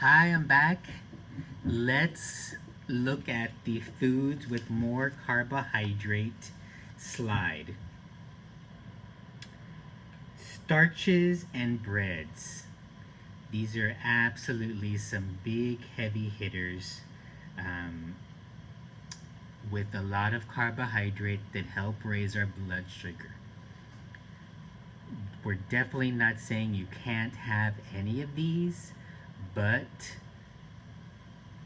Hi, I'm back. Let's look at the foods with more carbohydrate slide. Starches and breads. These are absolutely some big heavy hitters um, with a lot of carbohydrate that help raise our blood sugar. We're definitely not saying you can't have any of these, but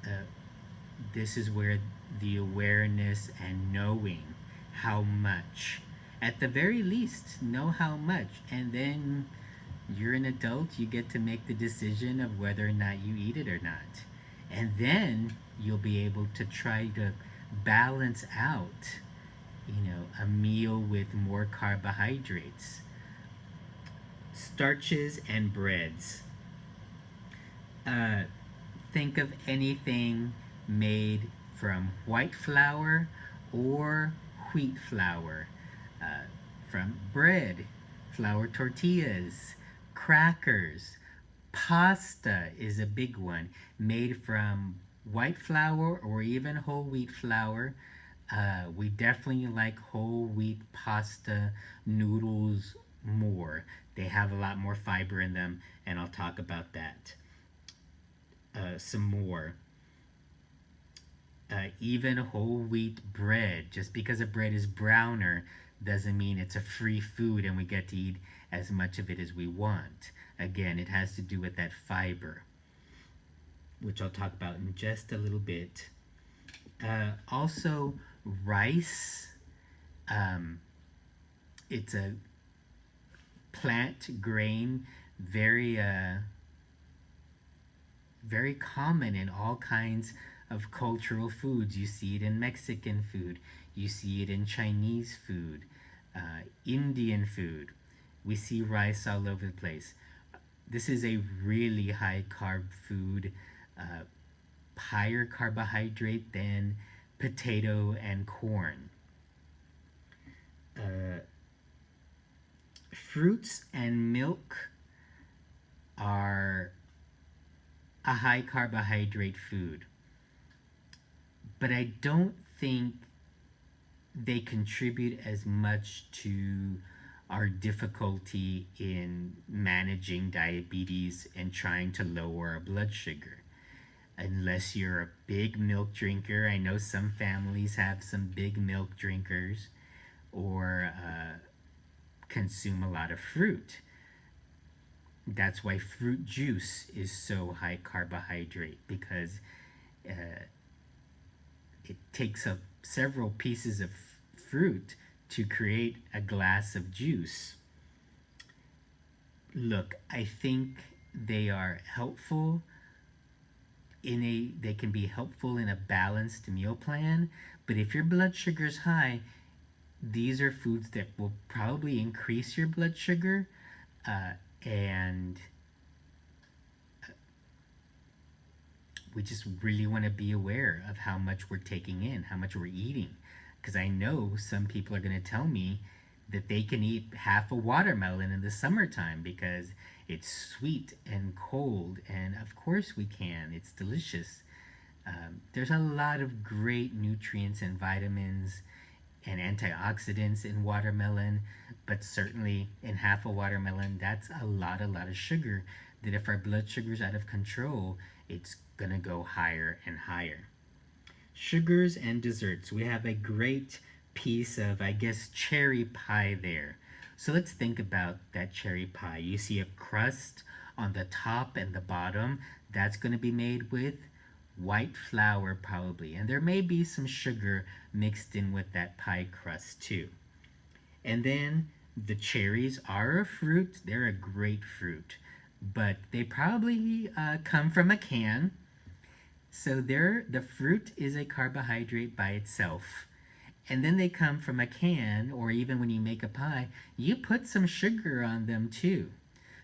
uh, this is where the awareness and knowing how much, at the very least, know how much, and then you're an adult, you get to make the decision of whether or not you eat it or not. And then you'll be able to try to balance out, a meal with more carbohydrates. Starches and breads. Uh, think of anything made from white flour or wheat flour, uh, from bread, flour tortillas, crackers. Pasta is a big one, made from white flour or even whole wheat flour. We definitely like whole wheat pasta noodles more. They have a lot more fiber in them, and I'll talk about that some more. Even whole wheat bread, just because a bread is browner doesn't mean it's a free food and we get to eat as much of it as we want. Again, it has to do with that fiber, which I'll talk about in just a little bit. Also, rice. Um, it's a plant grain, very very common in all kinds of cultural foods. You see it in Mexican food, you see it in Chinese food, Indian food. We see rice all over the place. This is a really high carb food, uh, higher carbohydrate than potato and corn. Uh, Fruits and milk are a high carbohydrate food, but I don't think they contribute as much to our difficulty in managing diabetes and trying to lower our blood sugar. Unless you're a big milk drinker, I know some families have some big milk drinkers, or consume a lot of fruit. That's why fruit juice is so high carbohydrate, because uh, it takes up several pieces of fruit to create a glass of juice. Look, I think they are helpful they can be helpful in a balanced meal plan, but if your blood sugar is high, these are foods that will probably increase your blood sugar, and we just really want to be aware of how much we're taking in, how much we're eating. Because I know some people are going to tell me that they can eat half a watermelon in the summertime because it's sweet and cold. And of course we can, it's delicious. There's a lot of great nutrients and vitamins and antioxidants in watermelon, but certainly in half a watermelon, that's a lot of sugar. That if our blood sugar's out of control, it's gonna go higher and higher. Sugars and desserts. We have a great piece of, I guess, cherry pie there. So let's think about that cherry pie. You see a crust on the top and the bottom. That's going to be made with white flour, probably. And there may be some sugar mixed in with that pie crust, too. And then the cherries are a fruit. They're a great fruit. But they probably come from a can. So the fruit is a carbohydrate by itself. And then they come from a can, or even when you make a pie, you put some sugar on them too.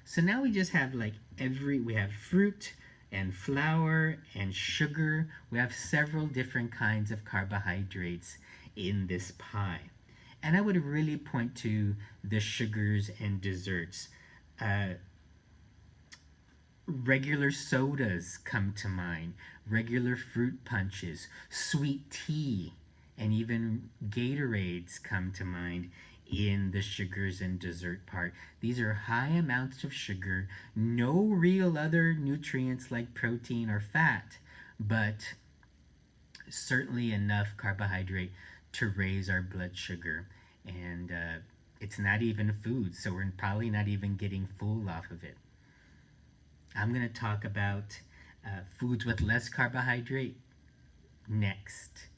So now we just have we have fruit and flour and sugar. We have several different kinds of carbohydrates in this pie. And I would really point to the sugars and desserts. Uh, Regular sodas come to mind, regular fruit punches, sweet tea, and even Gatorades come to mind in the sugars and dessert part. These are high amounts of sugar, no real other nutrients like protein or fat, but certainly enough carbohydrate to raise our blood sugar. And it's not even food, so we're probably not even getting full off of it. I'm going to talk about foods with less carbohydrate next.